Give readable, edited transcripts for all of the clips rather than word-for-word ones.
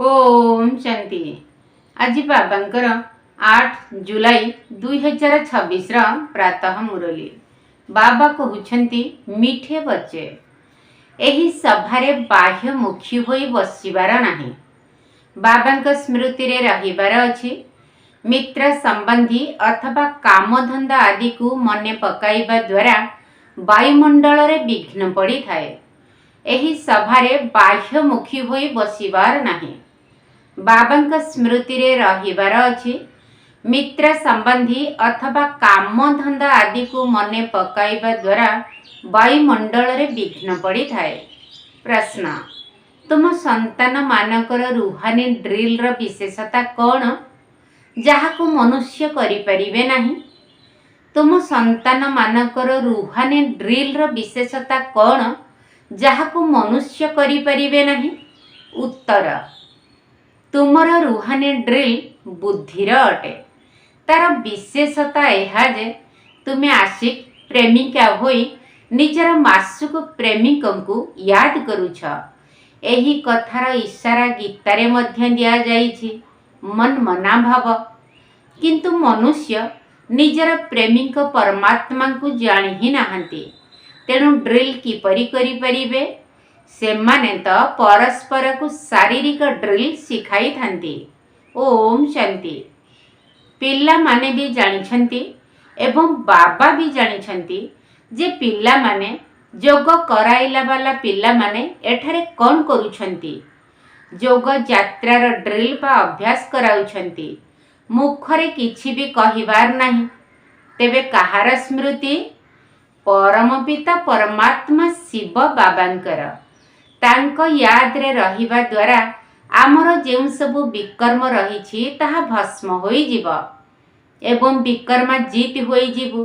ओम शांति। आज बाबांकर 8 जुलाई 2026 प्रातः मुरली। बाबा कहउछंती मीठे बच्चे एही सभारे बाह्य मुखी होई बसिबार नाही। बाबांक स्मृति रे रहिबार अछि। मित्र संबंधी अथवा कामधंदा आदि को मने पकाइबा द्वारा वायुमंडल रे विघ्न पड़ी थाए। एही सभारे बाह्य मुखी होई बसिबार नाही। बाबांक स्मृति रे रहिबार अछि। मित्र संबंधी अथवा कामधंदा आदि को मने पकाइबा द्वारा वायुमंडल रे विघ्न पड़ी थाए। प्रश्न, तुम संतान मानकर रूहानी ड्रिल र विशेषता कौन जहाको मनुष्य करि परिबे नाही? तुम संतान मानकर रूहानी ड्रिल र विशेषता कौन जहाको मनुष्य करि परिबे नाही? उत्तर, तुमर रूहानी ड्रिल बुद्धिर अटे। तार विशेषता यह जे तुमे आशिक प्रेमिका होई निजर मासुक प्रेमिकों को याद करूछ। एही कथार इशारा गीतारे मध्य दिया जाइछि, मन मना भाव। किंतु मनुष्य निजर प्रेमिक परमात्मा को जानि ही नाहंती। तेणु ड्रिल किपरि करि परिबे? सेमाने तो परस्पर को शारीरिक ड्रिल शिखाई थांती। ओम शांति। पिल्ला माने भी जानिछंती एवं बाबा भी जानिछंती जे पिल्ला माने जोग कराइला वाला पिल्ला माने एठारे कौन करूछंती? जोग यात्रार ड्रिल बा अभ्यास कराउछंती। मुखरे किछि भी कहिबार नाही। तेबे कहार स्मृति? परम पिता परमात्मा शिव बाबांकर। तांको याद रे रहिबा द्वारा आमर जेउ सबु विकर्म रहिछि ताहा भस्म होई जीव एवं विकर्मा जीत होई जीवु।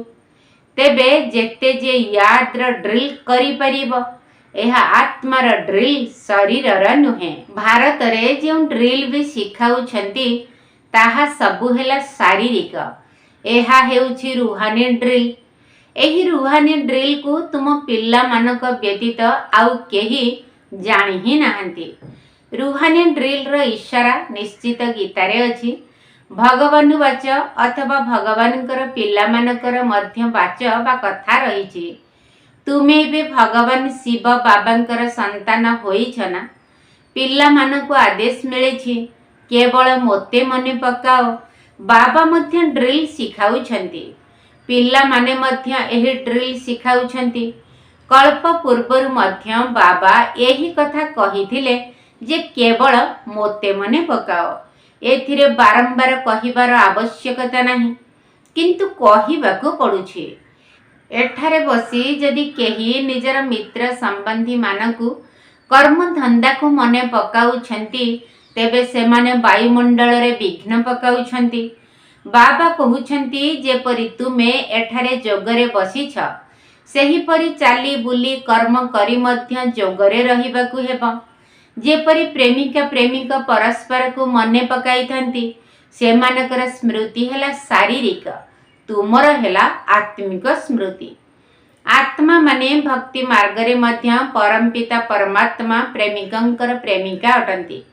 तेबे जेते जे याद र ड्रिल करि परिबो एहा आत्मार ड्रिल शरीरर नुहे। भारत रे जेउ ड्रिल भी शिखाउछंती ताहा सबु हेला शारीरिक। एहा हेउछि रूहानी ड्रिल। एही रूहानी ड्रिल को तुम पिल्ला मानक व्यतीत आउ केही जानि ही नाहंती। रूहानी ड्रिल रो इशारा निश्चित गीतारे अछि। भगवान वाच अथवा भगवानकर पिल्ला मानकर मध्य वाच बा कथा रहिछि। तुमे बे भगवान शिव बाबांकर संतान होइछ ना? पिल्ला मानको आदेश मिलेछि केवल मोते मने पकाओ। बाबा मध्य ड्रिल शिखाउछंती। पिल्ला माने मध्य एही ड्रिल शिखाउछंती। कल्प पूर्वर मध्य बाबा यही कथा कहिथिले जे केवल मोते मने पकाओ। एथिरे बारंबार कहिबार आवश्यकता नाही, किंतु कहिबाकू पडुछि। एठारे बसी जदि केही निजर मित्र संबंधी मानकू कर्म धंदा को मने पकाउछंती तेबे सेमाने वायुमंडल रे विघ्न पकाउछंती। बाबा कहउछंती जेपरि तुमे एठारे जोगरे बसिछ सेहीपरि चाली बुली कर्म करी मध्य जोगरे रहिबाकू हेबो। जेपरि प्रेमिका प्रेमिक परस्पर को मने पकाई थांती सेमानकर स्मृति हेला शारीरिक, तुमर हेला आत्मिक स्मृति। आत्मा माने भक्ति मार्ग रे मध्य परमपिता परमात्मा प्रेमिकंकर प्रेमिका अटंती।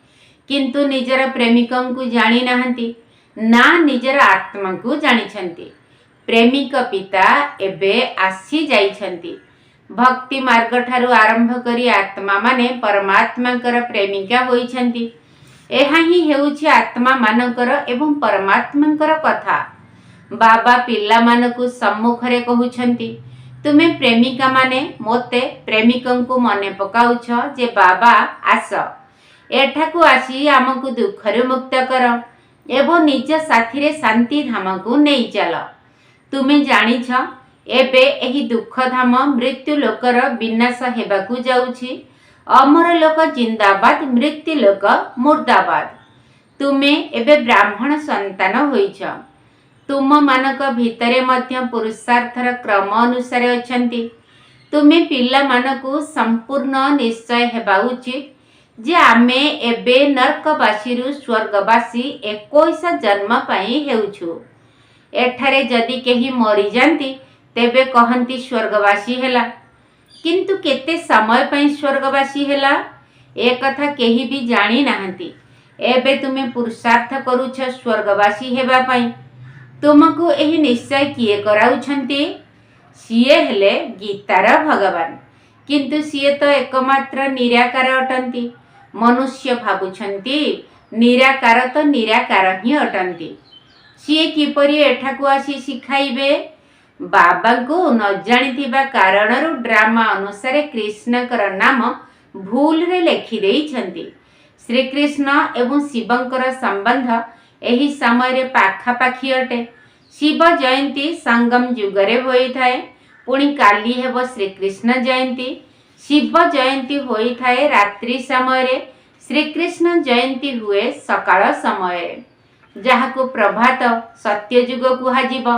किंतु निजर प्रेमिकं को जानि नाहंती ना निजर आत्मा को जानिछंती। प्रेमिक पिता एबे आसी जाइछंती। भक्ति मार्ग ठारू आरंभ करी आत्मा माने परमात्माकर प्रेमिका होइछंती। एहा ही हेउछि आत्मा मानकर एवं परमात्माकर कथा। बाबा पिल्ला मानकु सम्मुखरे कहउछंती, तुमे प्रेमिका माने मोते प्रेमिकं को मने पकाउछ जे बाबा आस एठाकू आसी आमकु दुखरु मुक्त कर एवं निज साथी रे शांति धाम को नेई चल। तुमे जानिछ एबे एही दुख धाम मृत्यु लोकर विनाश हेबाकू जाउछि। अमर लोक जिंदाबाद, मृत्यु लोक मुर्दाबाद। तुमे एबे ब्राह्मण संतान होइछ। तुम मानक भितरे मध्य पुरुषार्थर क्रम अनुसार अछंती। तुमे पिल्ला मानकू संपूर्ण निश्चय हेबा उचित जे आमे एबे नरकवासी रु स्वर्गवासी 21 जन्म पाई हेउछु। एठारे जदि केही मरी जांती तेबे कहंती स्वर्गवासी हेला, किंतु केते समय पई स्वर्गवासी हेला ए कथा केही भी जानी नाहंती। एबे तुमे पुरुषार्थ करुछ स्वर्गवासी हेबा पई। तुमको एही निश्चय किए कराउछंती? सीए हेले गीतार भगवान, किंतु सीए तो एकमात्र निराकार अटंती। मनुष्य भाबुछंती निराकार तो निराकार ही अटंती। सीए किपरि एठाकु आसी शिखाइबे? बाबा को न जानिथिबा कारणरु ड्रामा अनुसार कृष्णकर नाम भूल रे लेखि देइछंती। श्री कृष्ण एवं शिवंकर संबंध एही समय पाखापाखी अटे। शिव जयंती संगम जुगरे होई थाए, पुणी काली हेब श्रीकृष्ण जयंती। शिव जयंती होई थाए रात्रि समय, श्रीकृष्ण जयंती हुए सकाळ समय, जहाको प्रभात सत्ययुग कुहाजिब।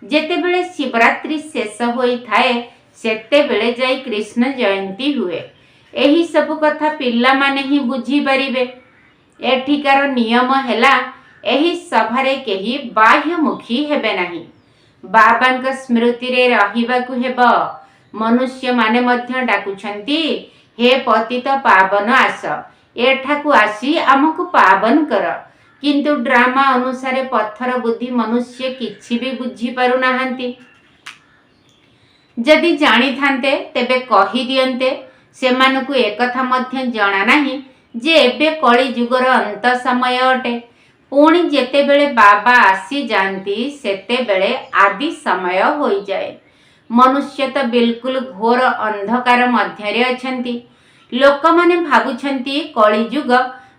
जेतेबेले शिवरात्रि शेष होई थाए सेतेबेले जाई कृष्ण जयंती हुए। एही सब कथा पिल्ला माने ही बुझी परिबे। एठिकार नियम हेला एही सभारे केही बाह्यमुखी हेबे नाही। बाबांक स्मृति रे रहिबाकु हेब। मनुष्य माने मध्य डाकुछंती, हे पतित पावन आस, एठाकु आसी आमको पावन कर। किंतु ड्रामा अनुसारे पत्थर बुद्धि मनुष्य किछि भी बुझी पारु नाहंती। जदि जानी थांते तेबे कहि दियंते। सेमानकु एकथा मध्य जणा नाही जे एबे कली जुगर अंत समय अटे। पुणी जेतेबेले बाबा आसी जाती सेतेबेले आदि समय होई जाए। मनुष्य तो बिल्कुल घोर अंधकार मध्यरे अछंती। लोक माने भाबुछंती कलिजुग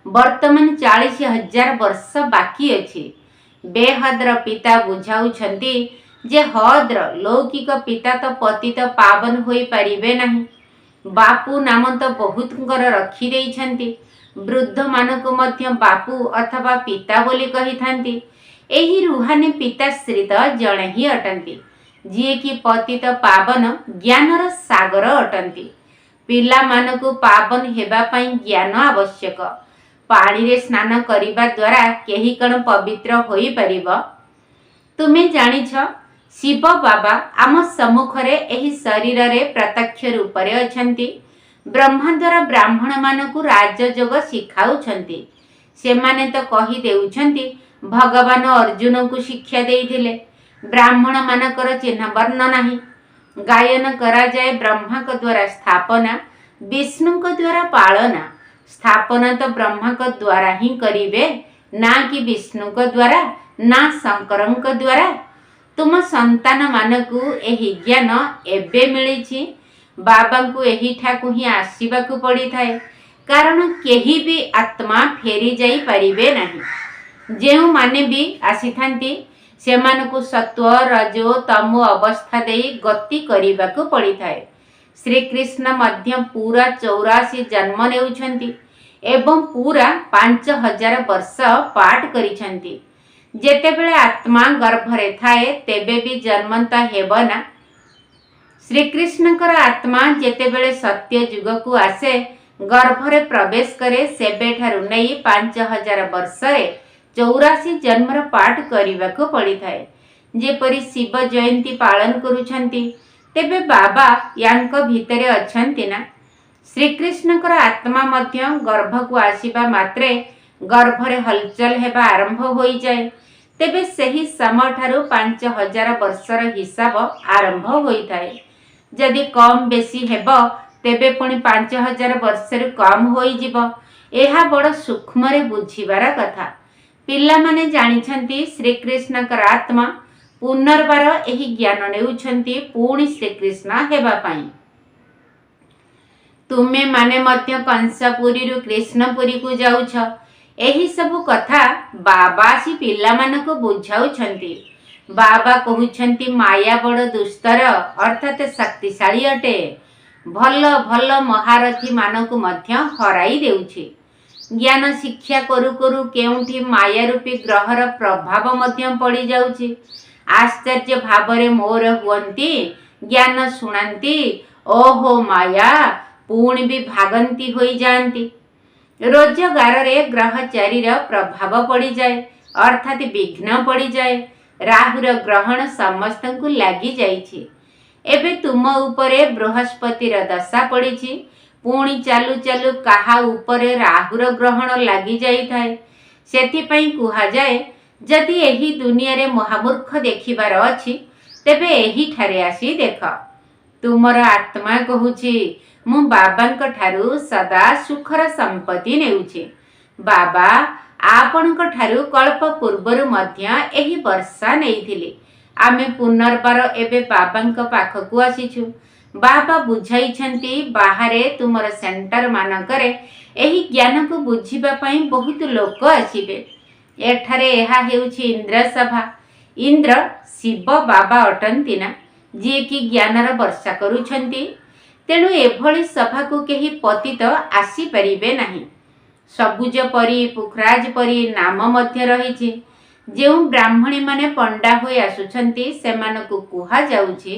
वर्तमान 40,000 वर्ष बाकी अछि। बेहद्र पिता बुझाउछंती जे हद्र लौकिक पिता तो पतित पावन होई परिबे नाही। बापू नाम तो बहुतकर रखी देइछंती। वृद्ध मानक मध्य बापू अथवा पिता बोली कही थांती। एही रुहानी पिताश्री तो जणे ही अटंती, जिए कि पतित पावन ज्ञानर सागर अटंती। पिला मानकु पावन हेबा पई ज्ञान आवश्यक। पानी रे स्नान करिबा द्वारा केही कण पवित्र होई परिबो? तुमे जानिछ शिव बाबा आम सम्मुखरे एही शरीर रे प्रत्यक्ष रूप रे अछंती। ब्रह्मा द्वारा ब्राह्मण मानकु राजयोग शिखाउछंती। सेमाने तो कही देउछंती भगवान अर्जुन को शिक्षा देइथिले। ब्राह्मण मानकर चिन्ह वर्ण नाही। गायन करा जाए ब्रह्मा को द्वारा स्थापना, विष्णु को द्वारा पालना। स्थापना तो ब्रह्मा को द्वारा ही करिवे, ना कि विष्णु को द्वारा, ना शंकर को द्वारा। तुम संतान मानकु एही ज्ञान एबे मिलिछि। बाबा को एही ठाकु ही आसीबाकु पड़ी थाए, कारण केही भी आत्मा फेरी जाई परिबे नाही। जेउ माने भी आसी थांती सेमानकु सत्व रजो तमो अवस्था देई गति करिबाकु पड़ी थाए। श्री कृष्ण मध्य पूरा 84 जन्म नेउछंती एवं पूरा 5000 वर्ष पाठ करिछंती। जेतेबेले आत्मा गर्भरे थाए तेबे भी जन्मंत हेबो ना। श्री कृष्णकर आत्मा जेतेबेले सत्य युग को आसे गर्भरे प्रवेश करे सेबेठारु नै 5000 वर्षरे 84 जन्मर पाठ करिबाकु पड़ी थाए। जेपरि शिव जयंती पालन करुछंती तेबे बाबा यांक भितरे अछंती ना। श्री कृष्णकर आत्मा मध्य गर्भ को आसीबा मात्रे गर्भरे हलचल हेबा आरंभ होई जाए। तेबे सही समय ठारू 5000 वर्षर हिसाब आरंभ होई थाए। जदि कम बेसी हेबो तेबे पुणी 5000 वर्षरु कम होई जिवो। एहा बड़ सूक्ष्म रे बुझिबार कथा। पिला माने जानिछंती श्री कृष्णकर आत्मा पुनर्बार एही ज्ञान नेउछंती पुणी श्री कृष्ण हेबा पाई। तुमे माने मध्य कंसपुरी रु कृष्णपुरी को जाउछ। एही सबु कथा बाबा आसी पिला मानको बुझाउछंती। बाबा कहउछंती माया बड़ दुस्तर अर्थात शक्तिशाली अटे। भल भल महारथी मानको मध्य हराई देउछि। ज्ञान शिक्षा करू करू केउठी माया रूपी ग्रहर प्रभाव मध्य पड़ी जाउछि। आश्चर्य भावरे मोर हुअंती, ज्ञान शुणांती, ओहो माया, पुणी भी भागंती होई जांती। रोजगार रे ग्रहचारीर प्रभाव पड़ी जाए अर्थात विघ्न पड़ी जाए। राहुर ग्रहण समस्त को लगी जाइछि। एबे तुम उपरे बृहस्पतिर दशा पड़िछि। पुणी चालू चालू काहा उपरे राहुर ग्रहण लगी जाए। सेथिपाई कुहा जाए जदि एही दुनिया रे महामूर्ख देखिबार अछि तेबे एही ठारे आसी देख। तुमर आत्मा कहूछि मु बाबांक ठारू सदा सुखर संपत्ति नेउछि। बाबा आपणक ठारू कल्प पूर्वरु मध्य एही वर्षा नेइथिले। आमे पुनर्बार एबे बाबांक पाखकु आसीछु। बाबा बुझाइछन्ति बाहरे तुमर सेंटर मानकरे एही ज्ञान को बुझिबा पई बहुत लोक आसीबे। एठारे एहा हेउछि इंद्र सभा। इंद्र शिव बाबा अटंती ना जे कि ज्ञानर वर्षा करूछन्ति। तेणु एभଳି सभा को केही पतित आसी परिबे नाही। सबुज परी पुखराज परी नाम मध्य रहिछि। जेउ ब्राह्मणी माने पंडा होई आसुछन्ति सेमानकु कुहा जाउछि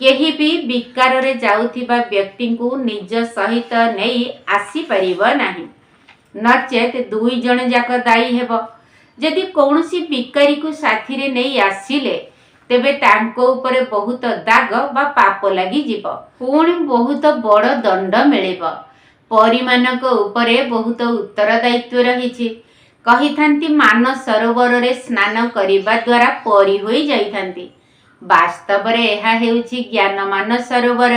केही भी विकार रे जाउथिबा व्यक्ति को निज सहित नहीं आसी परिब नाही। नचेत दुई जण जाक दायी हेब। यदि कौनसी विकारी को साथी रे नहीं आसिले तेबे तांको उपरे बहुत दाग बा पाप लगी जीव। पुणी बहुत बड़ दंड मिलिब। परिमानक उपरे बहुत उत्तरदायित्व रहिछि। कहिथांती मान सरोवर रे स्नान करिबा द्वारा परी होई जाइथांती। वास्तव रे एहा हेउछि ज्ञानमान सरोवर।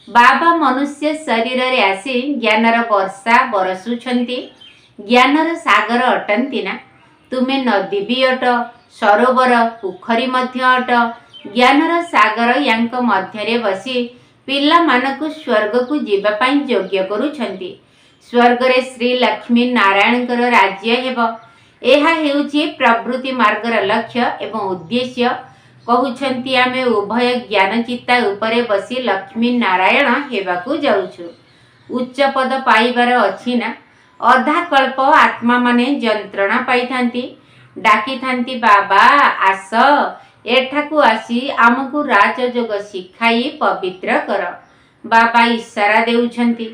बाबा मनुष्य शरीर रे आसी ज्ञानर वर्षा बरसुछन्ति। ज्ञानर सागर अटंती ना। तुमे नदी भी अट, सरोवर पोखरी मध्य अट। ज्ञानर सागर यांक मध्यरे बसी पिला मानकु स्वर्ग को जीवा पाई योग्य करूछन्ति। स्वर्ग रे श्री लक्ष्मी नारायणकर राज्य हेब। एहा हेउछि प्रवृत्ति मार्गर लक्ष्य एवं उद्देश्य। कहउछन्ति आमे उभय ज्ञान चित्ता उपरे बसी लक्ष्मी नारायण हेबाकू जाउछु। उच्च पद पाइबार अछि ना। अधा कल्प आत्मा माने जंत्रणा पाइथांती। डाकी थांती बाबा आस एठाकू आसी आमकू राजयोग शिखाई पवित्र कर। बाबा इशारा देउछन्ति।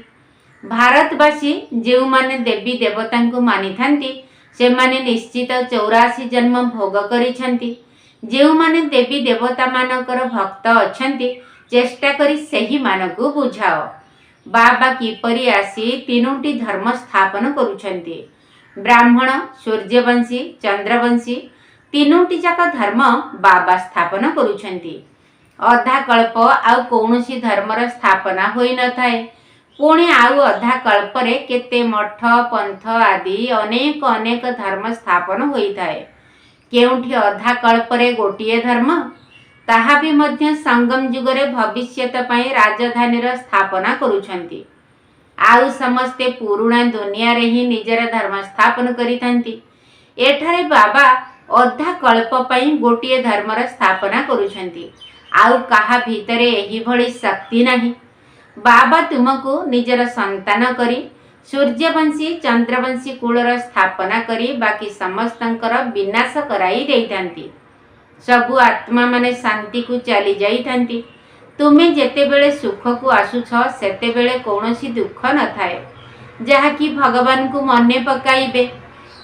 भारतवासी जेउ माने देवी देवतांकू मानि थांती से माने निश्चित 84 जन्म भोग करिछन्ति। जेउ माने देवी देवता मानकर भक्त अछन्ति चेष्टा करी सही मानकू बुझाओ। बाबा किपरि आसी तीनोटी धर्म स्थापन करुछन्ति। ब्राह्मण, सूर्यवंशी, चंद्रवंशी तीनोटी जाक धर्म बाबा स्थापन करुछन्ति। अधा कल्प आउ कौनसी धर्मर स्थापना होई न थाए। पुणी आउ अधा कल्परे केते मठ पंथ आदि अनेक अनेक धर्म स्थापन होई थाए। केउठी अधा कल्परे गोटिए धर्म ताहा भी मध्य संगम जुगरे भविष्यत पई राजधानीर स्थापना करुछन्ति। आउ समस्ते पुरुणा दुनिया रे ही निजर धर्म स्थापन करिथांती। एठारे बाबा अधा कल्प पई गोटिए धर्मर स्थापना करुछन्ति। आउ काहा भीतरे एही भଳି शक्ति नाही। बाबा तुमको निजर संतान करी सूर्यवंशी चंद्रवंशी कूलर स्थापना करी बाकी समस्तंकर विनाश कराई देइथांती। सबु आत्मा माने शांति को चली जाइथांती। तुमे जेतेबेले सुख को आसुछ सेतेबेले कौनसी दुख न थाए जहा कि भगवान को मने पकाइबे।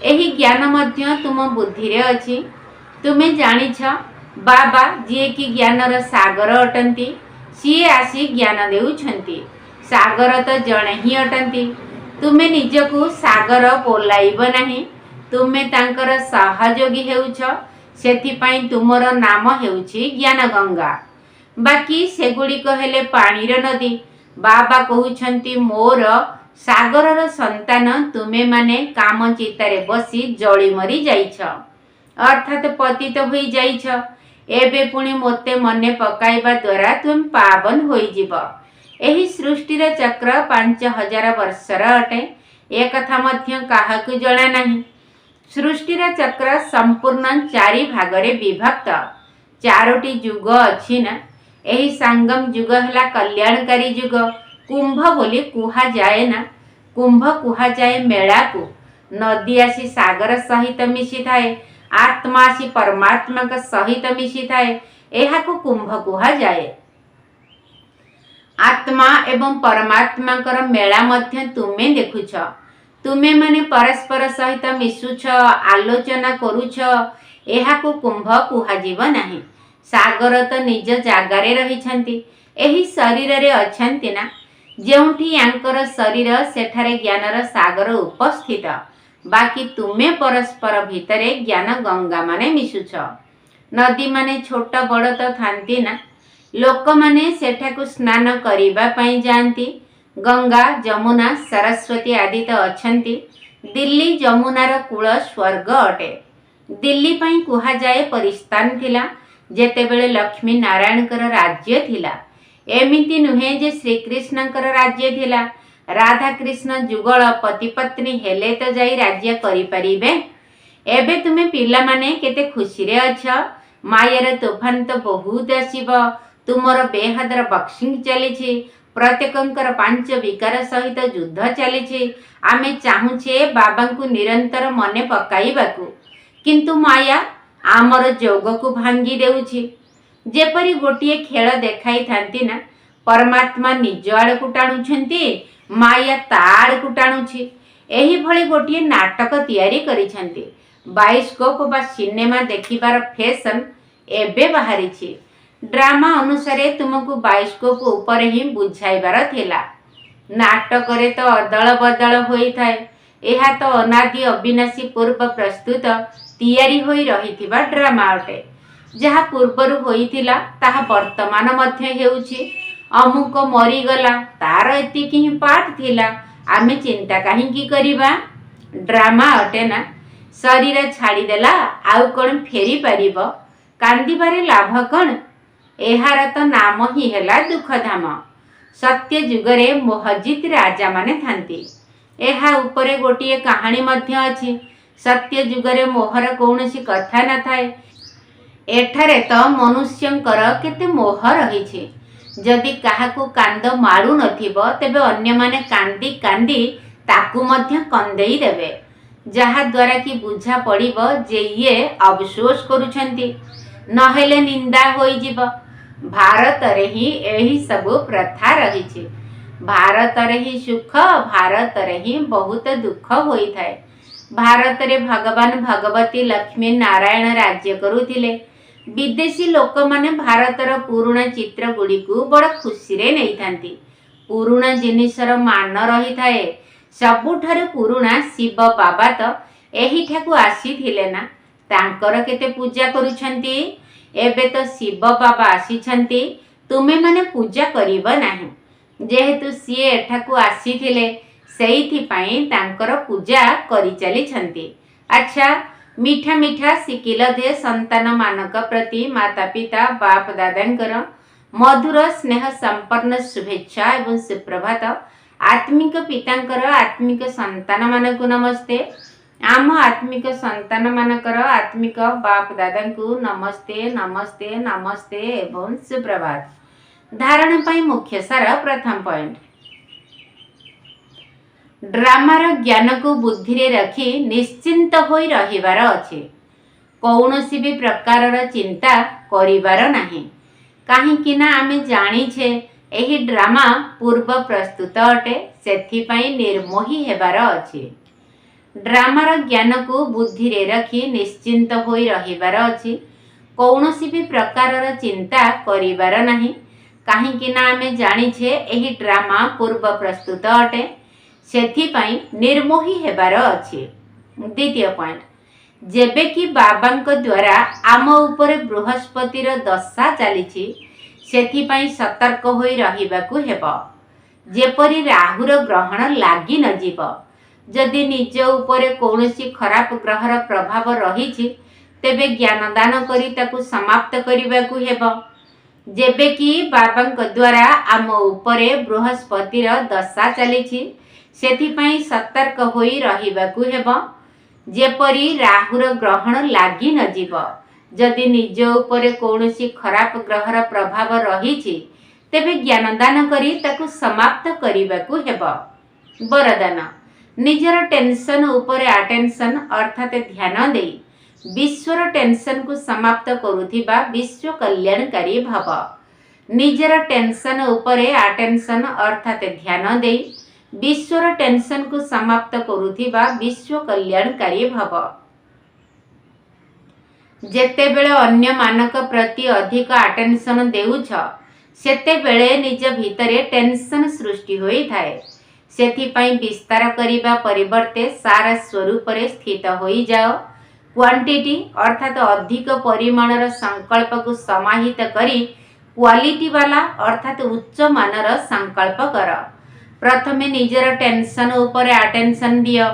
एही ज्ञान मध्य तुम बुद्धि रे अछि। तुमे जानिछ बाबा जे कि ज्ञानर सागर अटंती सीए आसी ज्ञान देउछन्ति। सागर तो जणे ही अटंती। तुमे निजकु सागर बोलाइब नाही। तुमे तांकर सहयोगी हेउछ। सेथिपाई तुमर नाम हेउछि ज्ञान गंगा। बाकी सेगुड़िक हेले पानीर नदी। बाबा कहउछन्ति मोर सागरर संतान तुमे माने काम चितारे बसी जळी मरी जाइछ अर्थात पतित होई जाइछ। एबे पुणी मोते मने पकाइबा द्वारा तुम पावन होई जीव। एही सृष्टिर चक्र 5000 वर्षर अटे। ए कथा मध्य काहाकू जणा नाही। सृष्टिर चक्र संपूर्ण 4 भागरे विभक्त। 4टी जुग अछि ना। एही संगम जुग हला कल्याणकारी जुग। कुंभ बोली कुहा जाए ना। कुंभ कुहा जाए मेला को। नदी आसी सागर सहित मिशी थाए। आत्मा आसी परमात्मा का सहित मिशी थाए। एहा को कुंभ कुहा जाए। आत्मा एवं परमात्मा कर मेला मध्य तुमे देखुछ। तुमे माने परस्पर सहित मिशुछ आलोचना करुछ। एहा को कुंभ कुहा जीव नाही। सागर तो निज जागारे रहिछन्ति। एही शरीर रे अछन्ति ना। ଯେଉଁଠି ୟାଙ୍କର ଶରୀର ସେଠାରେ ଜ୍ଞାନର ସାଗର ଉପସ୍ଥିତ। ବାକି ତୁମେ ପରସ୍ପର ଭିତରେ ଜ୍ଞାନ ଗଙ୍ଗା ମାନେ ମିଶୁଛ। ନଦୀ ମାନେ ଛୋଟ ବଡ଼ ତ ଥାନ୍ତି ନା, ଲୋକମାନେ ସେଠାକୁ ସ୍ନାନ କରିବା ପାଇଁ ଯାଆନ୍ତି। ଗଙ୍ଗା, ଯମୁନା, ସରସ୍ୱତୀ ଆଦି ତ ଅଛନ୍ତି। ଦିଲ୍ଲୀ ଯମୁନାର କୂଳ ସ୍ୱର୍ଗ ଅଟେ। ଦିଲ୍ଲୀ ପାଇଁ କୁହାଯାଏ ପରିସ୍ଥାନ ଥିଲା ଯେତେବେଳେ ଲକ୍ଷ୍ମୀ ନାରାୟଣଙ୍କର ରାଜ୍ୟ ଥିଲା। ଏମିତି ନୁହେଁ ଯେ ଶ୍ରୀକୃଷ୍ଣଙ୍କର ରାଜ୍ୟ ଥିଲା। ରାଧାକୃଷ୍ଣ ଯୁଗଳ ପତିପତ୍ନୀ ହେଲେ ତ ଯାଇ ରାଜ୍ୟ କରିପାରିବେ। ଏବେ ତୁମେ ପିଲାମାନେ କେତେ ଖୁସିରେ ଅଛ। ମାୟାର ତୋଫାନ ତ ବହୁତ ଆସିବ। ତୁମର ବେହଦର ବକ୍ସିଂ ଚାଲିଛି। ପ୍ରତ୍ୟେକଙ୍କର ପାଞ୍ଚ ବିକାର ସହିତ ଯୁଦ୍ଧ ଚାଲିଛି। ଆମେ ଚାହୁଁଛେ ବାବାଙ୍କୁ ନିରନ୍ତର ମନେ ପକାଇବାକୁ, କିନ୍ତୁ ମାୟା ଆମର ଯୋଗକୁ ଭାଙ୍ଗି ଦେଉଛି। ଯେପରି ଗୋଟିଏ ଖେଳ ଦେଖାଇଥାନ୍ତି ନା, ପରମାତ୍ମା ନିଜ ଆଡ଼କୁ ଟାଣୁଛନ୍ତି, ମାୟା ତା ଆଡ଼କୁ ଟାଣୁଛି। ଏହିଭଳି ଗୋଟିଏ ନାଟକ ତିଆରି କରିଛନ୍ତି। ବାଇସ୍କୋପ ବା ସିନେମା ଦେଖିବାର ଫ୍ୟାସନ୍ ଏବେ ବାହାରିଛି। ଡ୍ରାମା ଅନୁସାରେ ତୁମକୁ ବାଇସ୍କୋପ ଉପରେ ହିଁ ବୁଝାଇବାର ଥିଲା। ନାଟକରେ ତ ଅଦଳ ବଦଳ ହୋଇଥାଏ। ଏହା ତ ଅନାଦି ଅବିନାଶୀ ପୂର୍ବ ପ୍ରସ୍ତୁତ ତିଆରି ହୋଇ ରହିଥିବା ଡ୍ରାମା ଅଟେ। ଯାହା ପୂର୍ବରୁ ହୋଇଥିଲା ତାହା ବର୍ତ୍ତମାନ ମଧ୍ୟ ହେଉଛି। ଅମୁକ ମରିଗଲା, ତାର ଏତିକି ହିଁ ପାର୍ଟ ଥିଲା, ଆମେ ଚିନ୍ତା କାହିଁକି କରିବା? ଡ୍ରାମା ଅଟେ ନା। ଶରୀର ଛାଡ଼ିଦେଲା ଆଉ କ'ଣ ଫେରି ପାରିବ? କାନ୍ଦିବାରେ ଲାଭ କ'ଣ? ଏହାର ତ ନାମ ହିଁ ହେଲା ଦୁଃଖଧାମ। ସତ୍ୟ ଯୁଗରେ ମୋହଜିତ ରାଜାମାନେ ଥାନ୍ତି। ଏହା ଉପରେ ଗୋଟିଏ କାହାଣୀ ମଧ୍ୟ ଅଛି। ସତ୍ୟ ଯୁଗରେ ମୋହର କୌଣସି କଥା ନଥାଏ। ଏଠାରେ ତ ମନୁଷ୍ୟଙ୍କର କେତେ ମୋହ ରହିଛି। ଯଦି କାହାକୁ କାନ୍ଦ ମାଡ଼ୁନଥିବ, ତେବେ ଅନ୍ୟମାନେ କାନ୍ଦି କାନ୍ଦି ତାକୁ ମଧ୍ୟ କନ୍ଦେଇ ଦେବେ, ଯାହାଦ୍ୱାରା କି ବୁଝା ପଡ଼ିବ ଯେ ଇଏ ଅଫସୋସ କରୁଛନ୍ତି, ନହେଲେ ନିନ୍ଦା ହୋଇଯିବ। ଭାରତରେ ହିଁ ଏହି ସବୁ ପ୍ରଥା ରହିଛି। ଭାରତରେ ହିଁ ସୁଖ, ଭାରତରେ ହିଁ ବହୁତ ଦୁଃଖ ହୋଇଥାଏ। ଭାରତରେ ଭଗବାନ ଭଗବତୀ ଲକ୍ଷ୍ମୀ ନାରାୟଣ ରାଜ୍ୟ କରୁଥିଲେ। ବିଦେଶୀ ଲୋକମାନେ ଭାରତର ପୁରୁଣା ଚିତ୍ର ଗୁଡ଼ିକୁ ବଡ଼ ଖୁସିରେ ନେଇଥାନ୍ତି। ପୁରୁଣା ଜିନିଷର ମାନ ରହିଥାଏ। ସବୁଠାରୁ ପୁରୁଣା ଶିବ ବାବା ତ ଏହିଠାକୁ ଆସିଥିଲେ ନା, ତାଙ୍କର କେତେ ପୂଜା କରୁଛନ୍ତି। ଏବେ ତ ଶିବ ବାବା ଆସିଛନ୍ତି, ତୁମେମାନେ ପୂଜା କରିବ ନାହିଁ। ଯେହେତୁ ସିଏ ଏଠାକୁ ଆସିଥିଲେ, ସେଇଥିପାଇଁ ତାଙ୍କର ପୂଜା କରିଚାଲିଛନ୍ତି। ଆଚ୍ଛା, ମିଠା ମିଠା ଶିଖିଲ ଦେ ସନ୍ତାନମାନଙ୍କ ପ୍ରତି ମାତା ପିତା ବାପ ଦାଦାଙ୍କର ମଧୁର ସ୍ନେହ ସମ୍ପନ୍ନ ଶୁଭେଚ୍ଛା ଏବଂ ସୁପ୍ରଭାତ। ଆତ୍ମିକ ପିତାଙ୍କର ଆତ୍ମିକ ସନ୍ତାନମାନଙ୍କୁ ନମସ୍ତେ। ଆମ ଆତ୍ମିକ ସନ୍ତାନମାନଙ୍କର ଆତ୍ମିକ ବାପ ଦାଦାଙ୍କୁ ନମସ୍ତେ ନମସ୍ତେ ନମସ୍ତେ ଏବଂ ସୁପ୍ରଭାତ। ଧାରଣ ପାଇଁ ମୁଖ୍ୟ ସାର। ପ୍ରଥମ ପଏଣ୍ଟ, ଡ୍ରାମାର ଜ୍ଞାନକୁ ବୁଦ୍ଧିରେ ରଖି ନିଶ୍ଚିନ୍ତ ହୋଇ ରହିବାର ଅଛି। କୌଣସି ବି ପ୍ରକାରର ଚିନ୍ତା କରିବାର ନାହିଁ। କାହିଁକି ନା ଆମେ ଜାଣିଛେ ଏହି ଡ୍ରାମା ପୂର୍ବ ପ୍ରସ୍ତୁତ ଅଟେ, ସେଥିପାଇଁ ନିର୍ମୋହୀ ହେବାର ଅଛି। ଡ୍ରାମାର ଜ୍ଞାନକୁ ବୁଦ୍ଧିରେ ରଖି ନିଶ୍ଚିନ୍ତ ହୋଇ ରହିବାର ଅଛି। କୌଣସି ବି ପ୍ରକାରର ଚିନ୍ତା କରିବାର ନାହିଁ। କାହିଁକି ନା ଆମେ ଜାଣିଛେ ଏହି ଡ୍ରାମା ପୂର୍ବ ପ୍ରସ୍ତୁତ ଅଟେ, ସେଥିପାଇଁ ନିର୍ମୋହୀ ହେବାର ଅଛି। ଦ୍ୱିତୀୟ ପଏଣ୍ଟ, ଯେବେ କି ବାବାଙ୍କ ଦ୍ୱାରା ଆମ ଉପରେ ବୃହସ୍ପତିର ଦଶା ଚାଲିଛି, ସେଥିପାଇଁ ସତର୍କ ହୋଇ ରହିବାକୁ ହେବ, ଯେପରି ରାହୁର ଗ୍ରହଣ ଲାଗି ନଯିବ। ଯଦି ନିଜ ଉପରେ କୌଣସି ଖରାପ ଗ୍ରହର ପ୍ରଭାବ ରହିଛି, ତେବେ ଜ୍ଞାନ ଦାନ କରି ତାକୁ ସମାପ୍ତ କରିବାକୁ ହେବ। ଯେବେ କି ବାବାଙ୍କ ଦ୍ୱାରା ଆମ ଉପରେ ବୃହସ୍ପତିର ଦଶା ଚାଲିଛି, ସେଥିପାଇଁ ସତର୍କ ହୋଇ ରହିବାକୁ ହେବ, ଯେପରି ରାହୁର ଗ୍ରହଣ ଲାଗି ନଯିବ। ଯଦି ନିଜ ଉପରେ କୌଣସି ଖରାପ ଗ୍ରହର ପ୍ରଭାବ ରହିଛି, ତେବେ ଜ୍ଞାନ ଦାନ କରି ତାକୁ ସମାପ୍ତ କରିବାକୁ ହେବ। ବରଦାନ, ନିଜର ଟେନସନ ଉପରେ ଆଟେନସନ ଅର୍ଥାତ ଧ୍ୟାନ ଦେଇ ବିଶ୍ୱର ଟେନସନକୁ ସମାପ୍ତ କରୁଥିବା ବିଶ୍ୱ କଲ୍ୟାଣକାରୀ ଭବ। ନିଜର ଟେନସନ ଉପରେ ଆଟେନସନ ଅର୍ଥାତ ଧ୍ୟାନ ଦେଇ ବିଶ୍ୱର ଟେନସନକୁ ସମାପ୍ତ କରୁଥିବା ବିଶ୍ୱ କଲ୍ୟାଣକାରୀ ଭବ। ଯେତେବେଳେ ଅନ୍ୟମାନଙ୍କ ପ୍ରତି ଅଧିକ ଆଟେନସନ ଦେଉଛ, ସେତେବେଳେ ନିଜ ଭିତରେ ଟେନସନ୍ ସୃଷ୍ଟି ହୋଇଥାଏ। ସେଥିପାଇଁ ବିସ୍ତାର କରିବା ପରିବର୍ତ୍ତେ ସାର ସ୍ୱରୂପରେ ସ୍ଥିତ ହୋଇଯାଅ। କ୍ୱାଣ୍ଟିଟି ଅର୍ଥାତ୍ ଅଧିକ ପରିମାଣର ସଂକଳ୍ପକୁ ସମାହିତ କରି କ୍ୱାଲିଟି ବାଲା ଅର୍ଥାତ୍ ଉଚ୍ଚ ମାନର ସଂକଳ୍ପ କର। ପ୍ରଥମେ ନିଜର ଟେନସନ୍ ଉପରେ ଆଟେନସନ୍ ଦିଅ।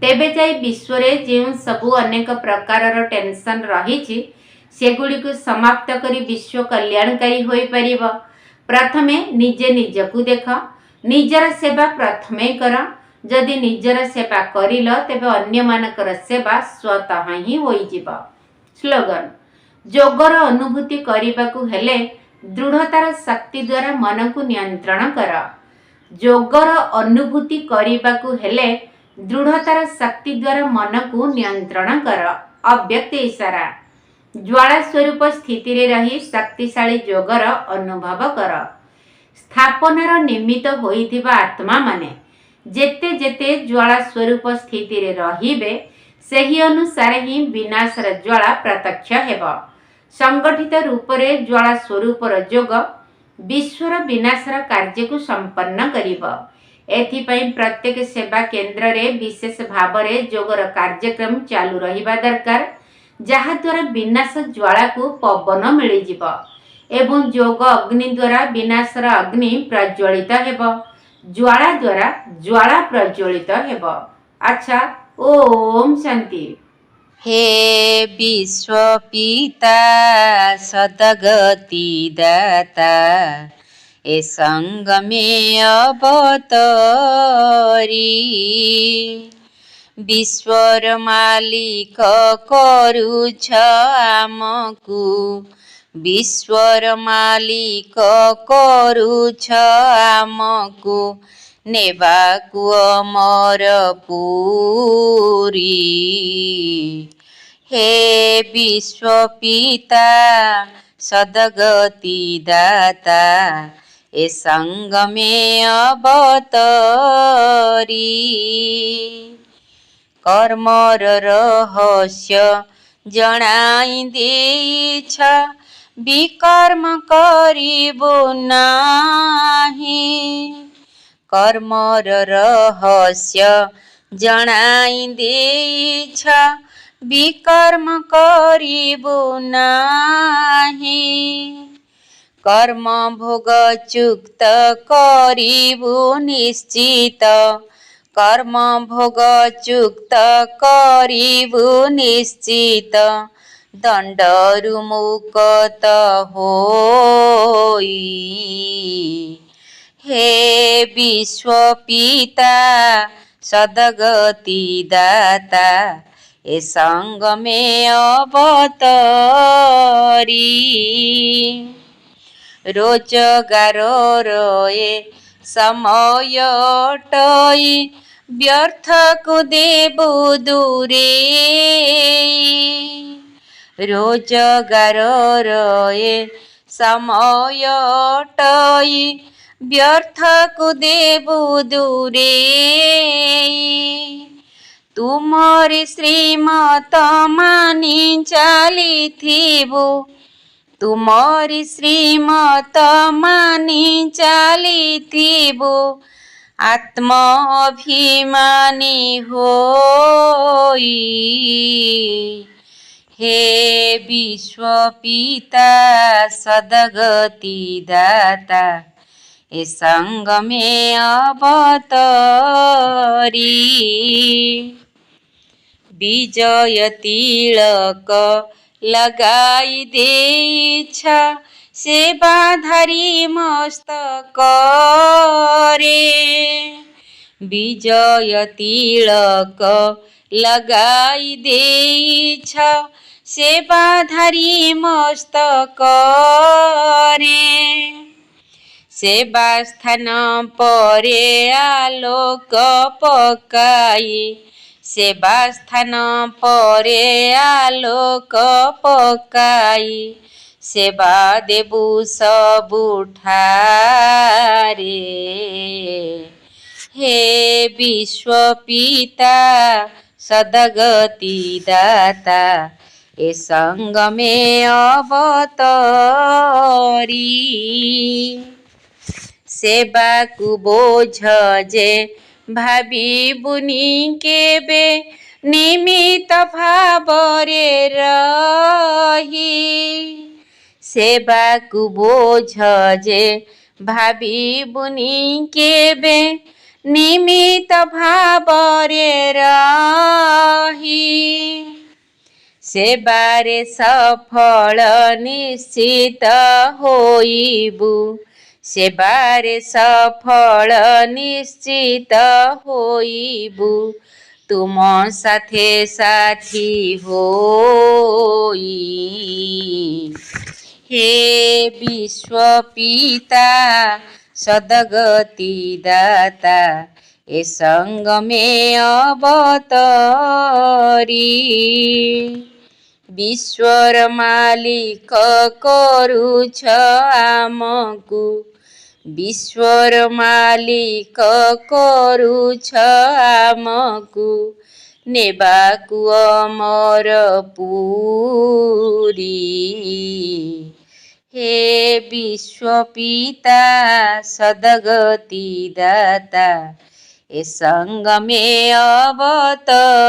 ତେବେ ଯାଇ ବିଶ୍ୱରେ ଯେଉଁ ସବୁ ଅନେକ ପ୍ରକାରର ଟେନସନ୍ ରହିଛି ସେଗୁଡ଼ିକୁ ସମାପ୍ତ କରି ବିଶ୍ୱ କଲ୍ୟାଣକାରୀ ହୋଇପାରିବ। ପ୍ରଥମେ ନିଜେ ନିଜକୁ ଦେଖ। ନିଜର ସେବା ପ୍ରଥମେ କର। ଯଦି ନିଜର ସେବା କରିଲ ତେବେ ଅନ୍ୟମାନଙ୍କର ସେବା ସ୍ୱତଃ ହିଁ ହୋଇଯିବ। ସ୍ଲୋଗାନ: ଯୋଗର ଅନୁଭୂତି କରିବାକୁ ହେଲେ ଦୃଢ଼ତାର ଶକ୍ତି ଦ୍ୱାରା ମନକୁ ନିୟନ୍ତ୍ରଣ କର। ଯୋଗର ଅନୁଭୂତି କରିବାକୁ ହେଲେ ଦୃଢ଼ତାର ଶକ୍ତି ଦ୍ୱାରା ମନକୁ ନିୟନ୍ତ୍ରଣ କର। ଅବ୍ୟକ୍ତ ଇଶାରା: ଜ୍ୱାଳା ସ୍ୱରୂପ ସ୍ଥିତିରେ ରହି ଶକ୍ତିଶାଳୀ ଯୋଗର ଅନୁଭବ କର। ସ୍ଥାପନାର ନିମିତ୍ତ ହୋଇଥିବା ଆତ୍ମାମାନେ ଯେତେ ଯେତେ ଜ୍ୱାଳା ସ୍ୱରୂପ ସ୍ଥିତିରେ ରହିବେ ସେହି ଅନୁସାରେ ହିଁ ବିନାଶର ଜ୍ୱାଳା ପ୍ରତ୍ୟକ୍ଷ ହେବ। ସଂଗଠିତ ରୂପରେ ଜ୍ୱାଳା ସ୍ୱରୂପର ଯୋଗ ବିଶ୍ୱର ବିନାଶର କାର୍ଯ୍ୟକୁ ସମ୍ପନ୍ନ କରିବ। ଏଥିପାଇଁ ପ୍ରତ୍ୟେକ ସେବା କେନ୍ଦ୍ରରେ ବିଶେଷ ଭାବରେ ଯୋଗର କାର୍ଯ୍ୟକ୍ରମ ଚାଲୁ ରହିବା ଦରକାର, ଯାହାଦ୍ୱାରା ବିନାଶ ଜ୍ୱାଳାକୁ ପବନ ମିଳିଯିବ ଏବଂ ଯୋଗ ଅଗ୍ନି ଦ୍ୱାରା ବିନାଶର ଅଗ୍ନି ପ୍ରଜ୍ୱଳିତ ହେବ। ଜ୍ୱାଳା ଦ୍ୱାରା ଜ୍ୱାଳା ପ୍ରଜ୍ୱଳିତ ହେବ। ଆଚ୍ଛା, ଓମ୍ ଶାନ୍ତି। हे विश्वपिता सद्गति दाता, ए संग में अवतरी, विश्वर मालिक करुछ आमकु, विश्वर मालिक करुछ आमकु, नेबाकु अमर पुरी। हे विश्वपिता सद्गति दाता, ए संग में अवतरी, कर्मर रहस्य जणाई देछ, विकर्म करिबो नाही, कर्मर रहस्य जणाई देछ, विकर्म करिबो नाही, कर्म भोग चुक्त करिबो निश्चित, कर्म भोग चुक्त करिबो निश्चित, दंडरु मुक्त होई। हे विश्वपिता सद्गति दाता, ए संग में अवतरी, रोजगार ए समय टई, व्यर्थ को देबु दूरे, रोजगार ए समय टई, व्यर्थ को देबु दूरे, तुमरी श्रीमत मानि चालिथिबु, तुमरी श्रीमत मानि चालिथिबु, आत्म अभिमानी होई। हे विश्वपिता सद्गति दाता, ए संग में अवतरी, विजय तिलक लगाई देछ, सेवाधारी मस्तक रे, विजय तिलक लगाई देछ, सेवाधारी मस्तक रे, सेवा स्थान परे आलोक पकाई, सेवा स्थान परे आलोक पकाई, सेवा देबु सबुठारे। हे विश्वपिता सद्गति दाता, ଏ ସଙ୍ଗମେ ଅବତରୀ। ସେବାକୁ ବୋଝ ଯେ ଭାବିବୁନି କେବେ, ନିମିତ୍ତ ଭାବରେ ରହି। ସେବାକୁ ବୋଝ ଯେ ଭାବିବୁନି କେବେ, ନିମିତ୍ତ ଭାବରେ ରହି। ସେବାରେ ସଫଳ ନିଶ୍ଚିତ ହୋଇବୁ, ସେବାରେ ସଫଳ ନିଶ୍ଚିତ ହୋଇବୁ, ତୁମ ସାଥେ ସାଥୀ ହୋଇ। ହେ ବିଶ୍ୱପିତା ସଦଗତି ଦାତା, ଏ ସଙ୍ଗମେ ଅବତରୀ। ବିଶ୍ୱର ମାଲିକ କରୁଛ ଆମକୁ, ବିଶ୍ୱର ମାଲିକ କରୁଛ ଆମକୁ, ନେବାକୁ ଅମରପୁରୀ। ହେ ବିଶ୍ୱପିତା ସଦଗତି ଦାତା, ଏ ସଙ୍ଗମେ ଅବତରୀ।